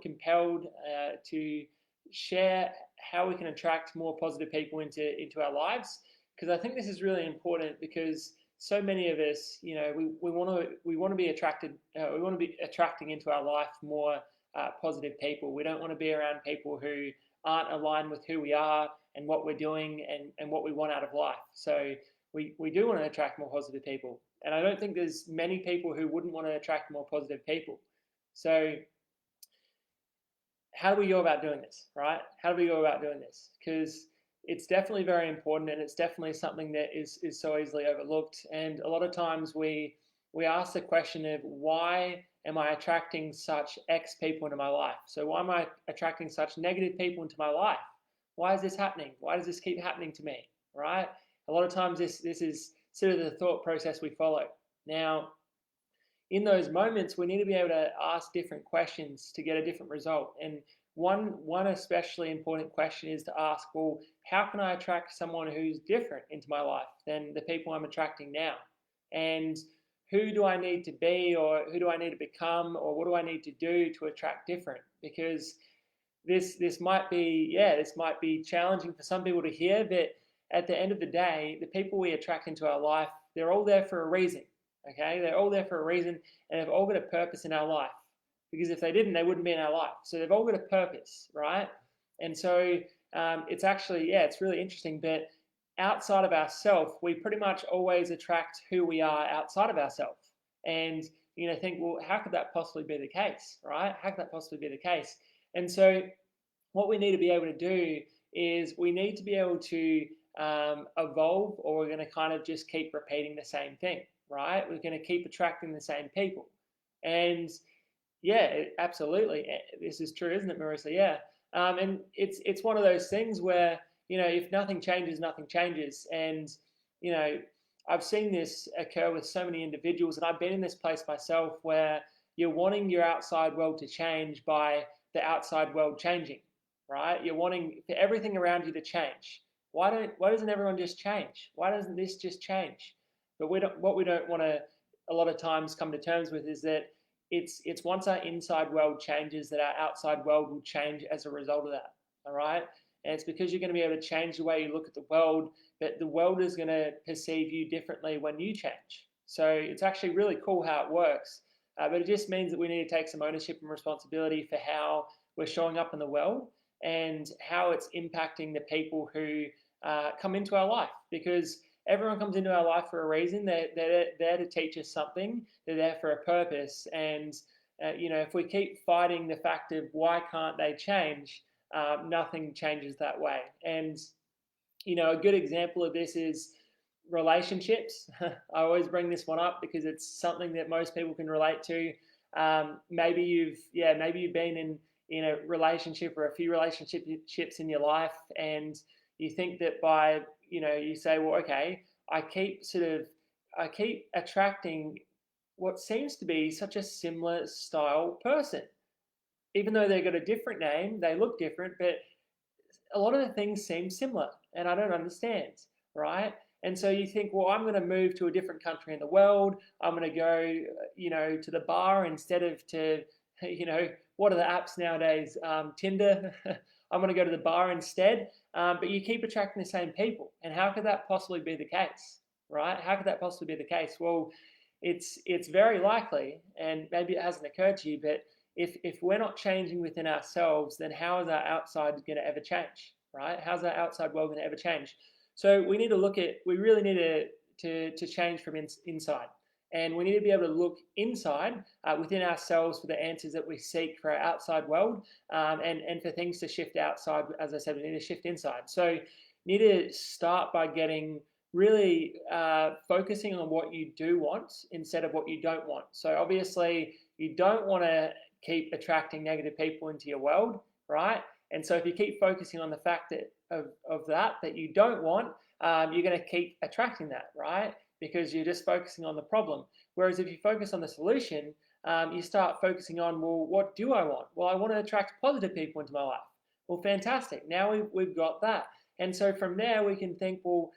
compelled to share how we can attract more positive people into our lives, because I think this is really important, because so many of us, we want to be attracted, we want to be attracting into our life more positive people. We don't want to be around people who aren't aligned with who we are and what we're doing and what we want out of life. So we do want to attract more positive people. And I don't think there's many people who wouldn't want to attract more positive people. So how do we go about doing this, right? How do we go about doing this? Because it's definitely very important, and it's definitely something that is so easily overlooked. And a lot of times we ask the question of, why am I attracting such X people into my life? So why am I attracting such negative people into my life? Why is this happening? Why does this keep happening to me, right? A lot of times this is sort of the thought process we follow. Now, in those moments, we need to be able to ask different questions to get a different result. And one especially important question is to ask, well, how can I attract someone who's different into my life than the people I'm attracting now? And who do I need to be, or who do I need to become, or what do I need to do to attract different? Because this might be challenging for some people to hear, but at the end of the day, the people we attract into our life, they're all there for a reason. Okay, they're all there for a reason, and they've all got a purpose in our life. Because if they didn't, they wouldn't be in our life. So they've all got a purpose, right? And so it's actually, it's really interesting. But outside of ourselves, we pretty much always attract who we are outside of ourselves. And think, well, how could that possibly be the case, right? How could that possibly be the case? And so what we need to be able to do is we need to be able to evolve, or we're going to kind of just keep repeating the same thing, right? We're going to keep attracting the same people. And yeah, absolutely. This is true, isn't it, Marissa? Yeah. And it's one of those things where, if nothing changes, nothing changes. And, I've seen this occur with so many individuals, and I've been in this place myself, where you're wanting your outside world to change by the outside world changing, right? You're wanting for everything around you to change. Why doesn't everyone just change? Why doesn't this just change? But what we don't want to a lot of times come to terms with is that it's once our inside world changes, that our outside world will change as a result of that. All right. And it's because you're going to be able to change the way you look at the world, but the world is going to perceive you differently when you change. So it's actually really cool how it works. But it just means that we need to take some ownership and responsibility for how we're showing up in the world and how it's impacting the people who come into our life. Because everyone comes into our life for a reason. They're there to teach us something. They're there for a purpose. And, if we keep fighting the fact of why can't they change, nothing changes that way. And, a good example of this is relationships. I always bring this one up because it's something that most people can relate to. Maybe you've been in a relationship or a few relationships in your life, and you think that by, you say, well, okay, I keep attracting what seems to be such a similar style person. Even though they've got a different name, they look different, but a lot of the things seem similar, and I don't understand, right? And so you think, well, I'm going to move to a different country in the world. I'm going to go, to the bar instead of to, what are the apps nowadays? Tinder. I'm going to go to the bar instead. But you keep attracting the same people. And how could that possibly be the case, right? How could that possibly be the case? Well, it's very likely, and maybe it hasn't occurred to you, but if we're not changing within ourselves, then how is our outside going to ever change, right? How's our outside world going to ever change? So we really need to change from inside. And we need to be able to look inside within ourselves for the answers that we seek for our outside world, and for things to shift outside. As I said, we need to shift inside. So you need to start by getting really focusing on what you do want instead of what you don't want. So obviously you don't want to keep attracting negative people into your world, right? And so if you keep focusing on the fact that you don't want, you're going to keep attracting that, right? Because you're just focusing on the problem. Whereas if you focus on the solution, you start focusing on, well, what do I want? Well, I want to attract positive people into my life. Well, fantastic. Now we've got that. And so from there we can think, well,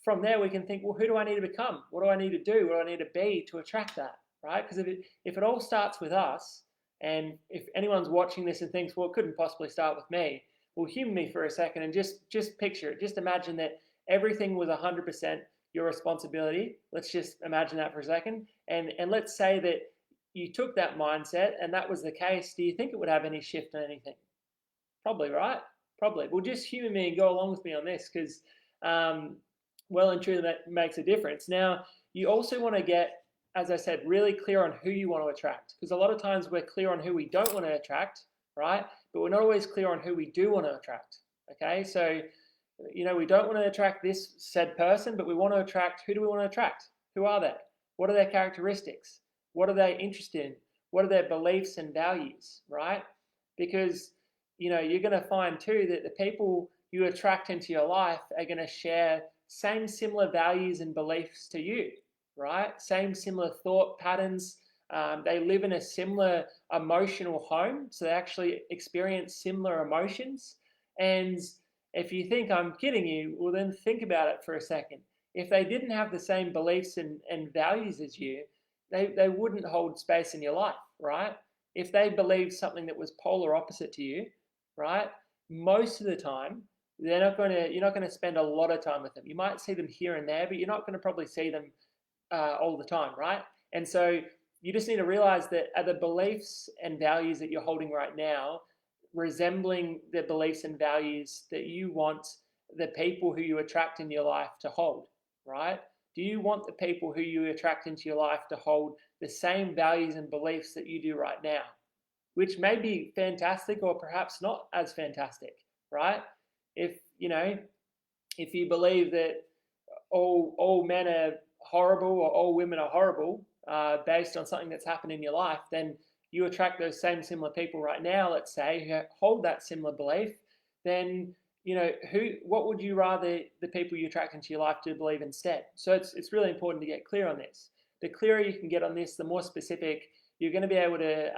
who do I need to become? What do I need to do? What do I need to be to attract that, right? Because if it all starts with us, And if anyone's watching this and thinks, well, it couldn't possibly start with me, well, humor me for a second and just picture it. Just imagine that everything was 100% your responsibility. Let's just imagine that for a second. And let's say that you took that mindset and that was the case. Do you think it would have any shift on anything? Probably, right? Probably. Well, just humor me and go along with me on this because well and truly that makes a difference. Now, you also want to get, as I said, really clear on who you want to attract, because a lot of times we're clear on who we don't want to attract, right? But we're not always clear on who we do want to attract. Okay, so we don't want to attract this said person, but we want to attract, who do we want to attract? Who are they? What are their characteristics? What are they interested in? What are their beliefs and values, right? Because you're going to find too that the people you attract into your life are going to share similar values and beliefs to you, right? Similar thought patterns. They live in a similar emotional home, so they actually experience similar emotions. And if you think I'm kidding you, well, then think about it for a second. If they didn't have the same beliefs and values as you, they wouldn't hold space in your life, right? If they believed something that was polar opposite to you, right, most of the time, you're not going to spend a lot of time with them. You might see them here and there, but you're not going to probably see them all the time, right? And so you just need to realize that are the beliefs and values that you're holding right now resembling the beliefs and values that you want the people who you attract in your life to hold, right? Do you want the people who you attract into your life to hold the same values and beliefs that you do right now? Which may be fantastic or perhaps not as fantastic, right? If you believe that all men are horrible or all women are horrible based on something that's happened in your life, then you attract those similar people right now, let's say, who hold that similar belief, then what would you rather the people you attract into your life to believe instead? So it's really important to get clear on this. The clearer you can get on this, the more specific you're going to be able to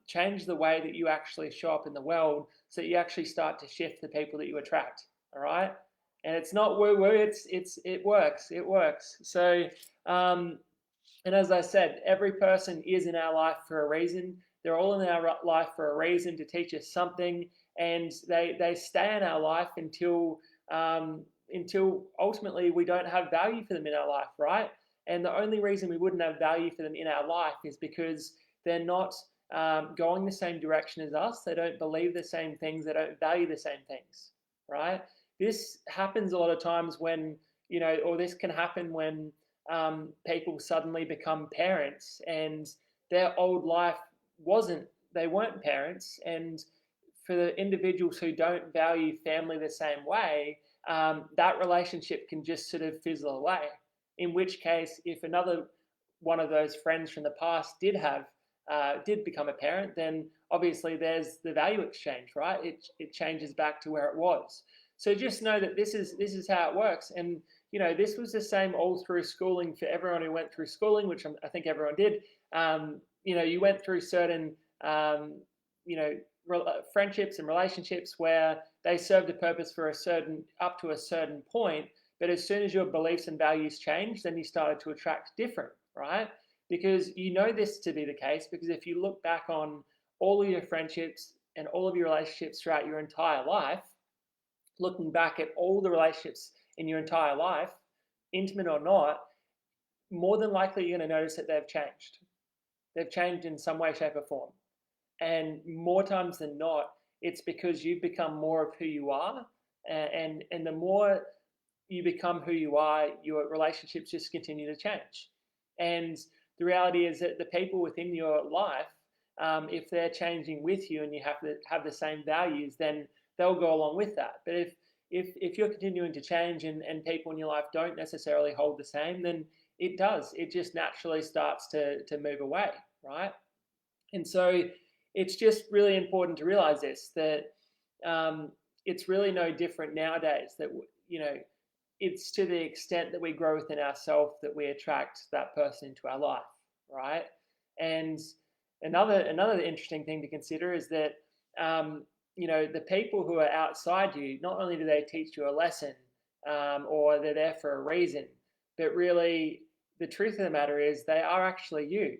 change the way that you actually show up in the world, so that you actually start to shift the people that you attract. All right, and it's not woo-woo. It works. It works. So, and as I said, every person is in our life for a reason. They're all in our life for a reason, to teach us something, and they stay in our life until ultimately we don't have value for them in our life, right? And the only reason we wouldn't have value for them in our life is because they're not going the same direction as us. They don't believe the same things. They don't value the same things, right? This happens a lot of times when, or this can happen when people suddenly become parents and their old life they weren't parents. And for the individuals who don't value family the same way, that relationship can just sort of fizzle away. In which case, if another one of those friends from the past did become a parent, then obviously there's the value exchange, right? It changes back to where it was. So just know that this is how it works. And this was the same all through schooling for everyone who went through schooling, which I think everyone did. You went through certain friendships and relationships where they served a purpose for up to a certain point. But as soon as your beliefs and values changed, then you started to attract different, right? Because you know this to be the case, because if you look back on all of your friendships and all of your relationships throughout your entire life, looking back at all the relationships in your entire life, intimate or not, more than likely you're going to notice that they've changed. They've changed in some way, shape, or form. And more times than not, it's because you've become more of who you are. And the more you become who you are, your relationships just continue to change. And the reality is that the people within your life, if they're changing with you and you have to have the same values, then they'll go along with that. But if you're continuing to change and people in your life don't necessarily hold the same, then it does. It just naturally starts to move away, right? And so it's just really important to realize this, that it's really no different nowadays, that it's to the extent that we grow within ourselves that we attract that person into our life, right? And another interesting thing to consider is that the people who are outside you, not only do they teach you a lesson or they're there for a reason, but really the truth of the matter is they are actually you.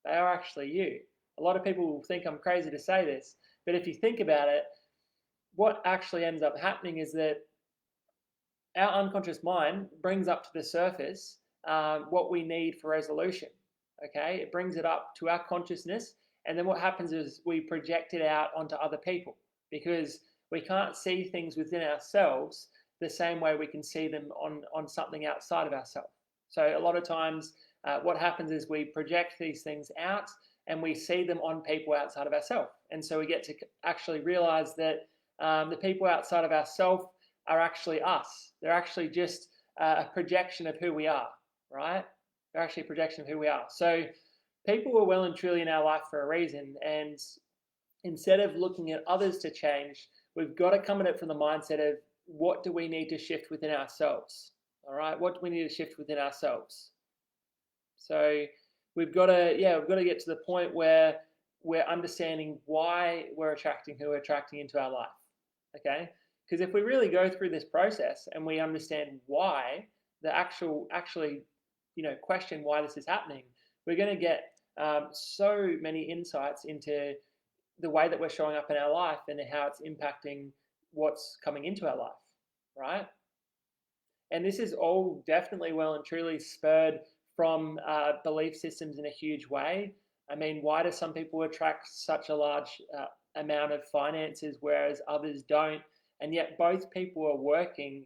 They are actually you. A lot of people will think I'm crazy to say this, but if you think about it, what actually ends up happening is that our unconscious mind brings up to the surface what we need for resolution. Okay, it brings it up to our consciousness, and then what happens is we project it out onto other people because we can't see things within ourselves the same way we can see them on something outside of ourselves. So a lot of times what happens is we project these things out and we see them on people outside of ourselves. And so we get to actually realize that the people outside of ourselves are actually us. They're actually just a projection of who we are, right? They're actually a projection of who we are. So people are well and truly in our life for a reason. And instead of looking at others to change, we've got to come at it from the mindset of what do we need to shift within ourselves? All right, what do we need to shift within ourselves? So we've got to get to the point where we're understanding why we're attracting who we're attracting into our life. Okay, because if we really go through this process and we understand why, actually question why this is happening, we're going to get so many insights into the way that we're showing up in our life and how it's impacting what's coming into our life, right? And this is all definitely well and truly spurred from belief systems in a huge way. I mean, why do some people attract such a large amount of finances whereas others don't? And yet both people are working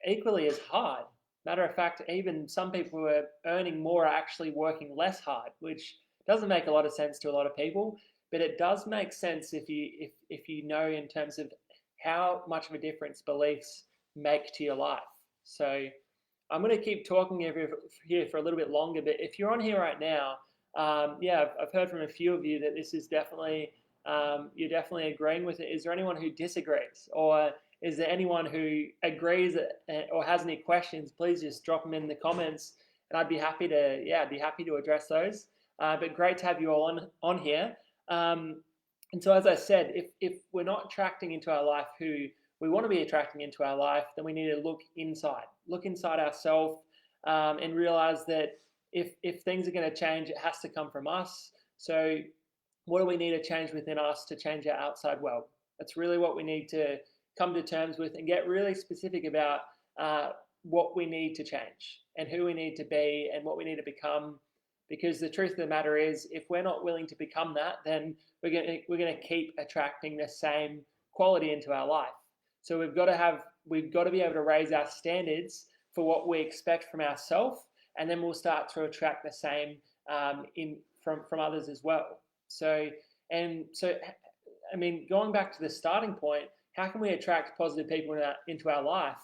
equally as hard. Matter of fact, even some people who are earning more are actually working less hard, which doesn't make a lot of sense to a lot of people, but it does make sense if you know in terms of how much of a difference beliefs make to your life. So I'm going to keep talking here for a little bit longer, but if you're on here right now, I've heard from a few of you that this is definitely, you're definitely agreeing with it. Is there anyone who disagrees? Or is there anyone who agrees or has any questions? Please just drop them in the comments and I'd be happy to address those. But great to have you all on here. And so as I said, if we're not attracting into our life who we want to be attracting into our life, then we need to look inside ourselves and realize that if things are going to change, it has to come from us. So what do we need to change within us to change our outside world? That's really what we need to come to terms with and get really specific about what we need to change and who we need to be and what we need to become. Because the truth of the matter is, if we're not willing to become that, then we're going to keep attracting the same quality into our life. So we've got to be able to raise our standards for what we expect from ourselves, and then we'll start to attract the same from others as well. So I mean, going back to the starting point, how can we attract positive people into our life?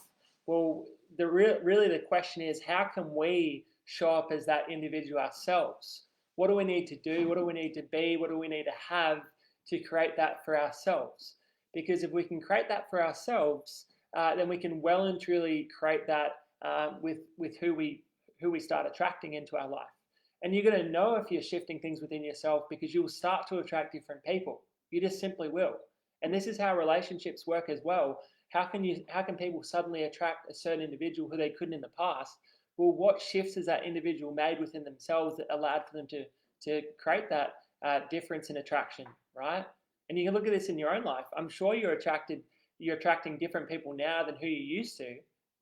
Well, really the question is, how can we show up as that individual ourselves? What do we need to do? What do we need to be? What do we need to have to create that for ourselves? Because if we can create that for ourselves, then we can well and truly create that with who we start attracting into our life. And you're going to know if you're shifting things within yourself because you will start to attract different people. You just simply will. And this is how relationships work as well. How can people suddenly attract a certain individual who they couldn't in the past? Well, what shifts has that individual made within themselves that allowed for them to create that difference in attraction, right? And you can look at this in your own life. I'm sure you're attracting different people now than who you used to,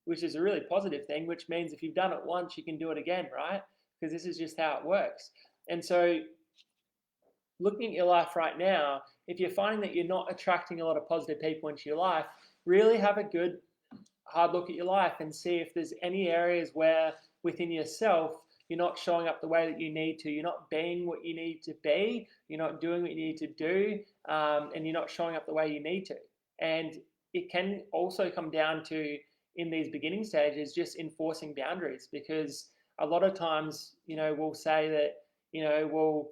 which is a really positive thing, which means if you've done it once, you can do it again, right? Because this is just how it works. And so looking at your life right now, if you're finding that you're not attracting a lot of positive people into your life, really have a good hard look at your life and see if there's any areas where within yourself you're not showing up the way that you need to. You're not being what you need to be. You're not doing what you need to do, and you're not showing up the way you need to. And it can also come down to, in these beginning stages, just enforcing boundaries, because a lot of times, we'll say that, well,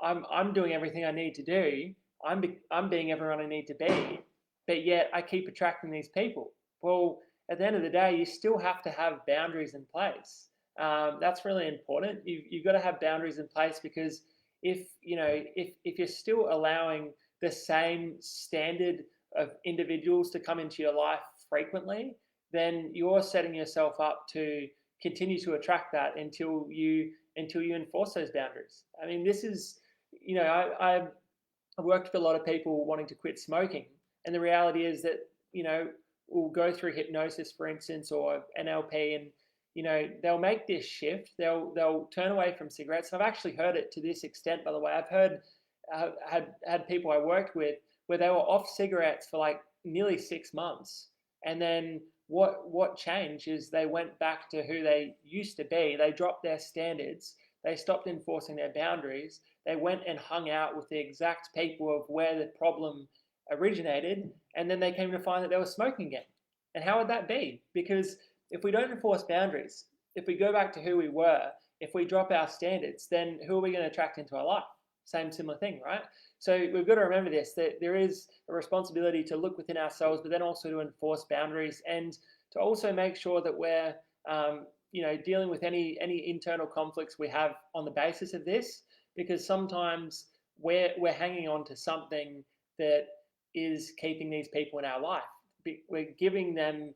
I'm doing everything I need to do. I'm being everyone I need to be, but yet I keep attracting these people. Well, at the end of the day, you still have to have boundaries in place. That's really important. You've got to have boundaries in place, because if you're still allowing the same standard of individuals to come into your life frequently, then you're setting yourself up to continue to attract that until you enforce those boundaries. I mean, this is I've worked with a lot of people wanting to quit smoking, and the reality is that we'll go through hypnosis, for instance, or NLP, and they'll make this shift. They'll turn away from cigarettes. And I've actually heard it to this extent, by the way. I've heard had people I worked with where they were off cigarettes for like nearly 6 months, and then what changed is they went back to who they used to be. They dropped their standards. They stopped enforcing their boundaries. They went and hung out with the exact people of where the problem originated, and then they came to find that they were smoking again. And how would that be? Because if we don't enforce boundaries, if we go back to who we were, if we drop our standards, then who are we going to attract into our life? Same similar thing, right? So we've got to remember this, that there is a responsibility to look within ourselves, but then also to enforce boundaries, and to also make sure that we're dealing with any internal conflicts we have on the basis of this, because sometimes we're hanging on to something that is keeping these people in our life. We're giving them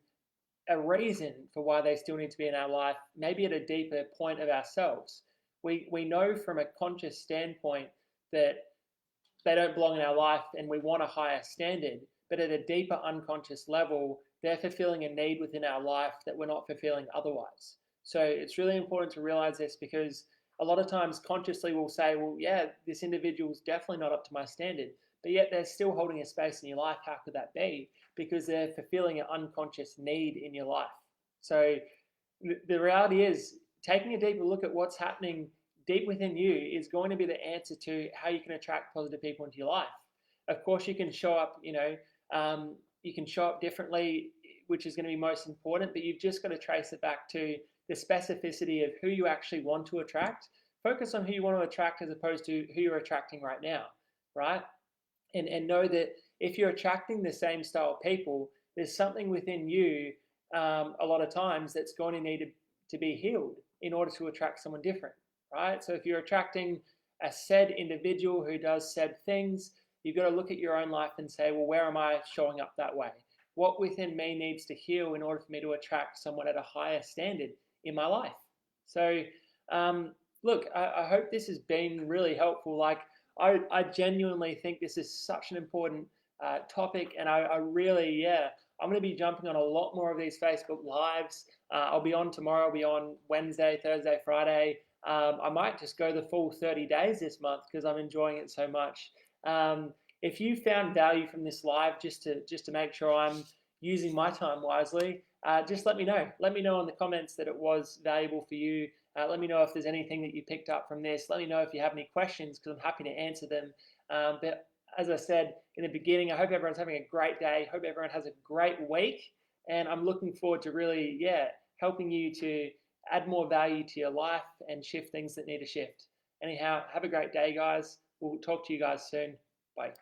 a reason for why they still need to be in our life, maybe at a deeper point of ourselves. We know from a conscious standpoint that they don't belong in our life and we want a higher standard, but at a deeper unconscious level, they're fulfilling a need within our life that we're not fulfilling otherwise. So it's really important to realize this, because a lot of times consciously we'll say, well, yeah, this individual's definitely not up to my standard, but yet they're still holding a space in your life. How could that be? Because they're fulfilling an unconscious need in your life. So the reality is, taking a deeper look at what's happening deep within you is going to be the answer to how you can attract positive people into your life. Of course, you can show up, you can show up differently, which is going to be most important, but you've just got to trace it back to the specificity of who you actually want to attract. Focus on who you want to attract as opposed to who you're attracting right now, right? And know that if you're attracting the same style of people, there's something within you a lot of times that's going to need to be healed in order to attract someone different, right? So if you're attracting a said individual who does said things, you've got to look at your own life and say, well, where am I showing up that way? What within me needs to heal in order for me to attract someone at a higher standard in my life? So look, I hope this has been really helpful. Like, I genuinely think this is such an important topic, and I really, I'm going to be jumping on a lot more of these Facebook Lives. I'll be on tomorrow, I'll be on Wednesday, Thursday, Friday. I might just go the full 30 days this month because I'm enjoying it so much. If you found value from this live, just to make sure I'm using my time wisely, just let me know. Let me know in the comments that it was valuable for you. Let me know if there's anything that you picked up from this. Let me know if you have any questions, because I'm happy to answer them. But as I said in the beginning, I hope everyone's having a great day. Hope everyone has a great week. And I'm looking forward to really, helping you to add more value to your life and shift things that need to shift. Anyhow, have a great day, guys. We'll talk to you guys soon. Bye.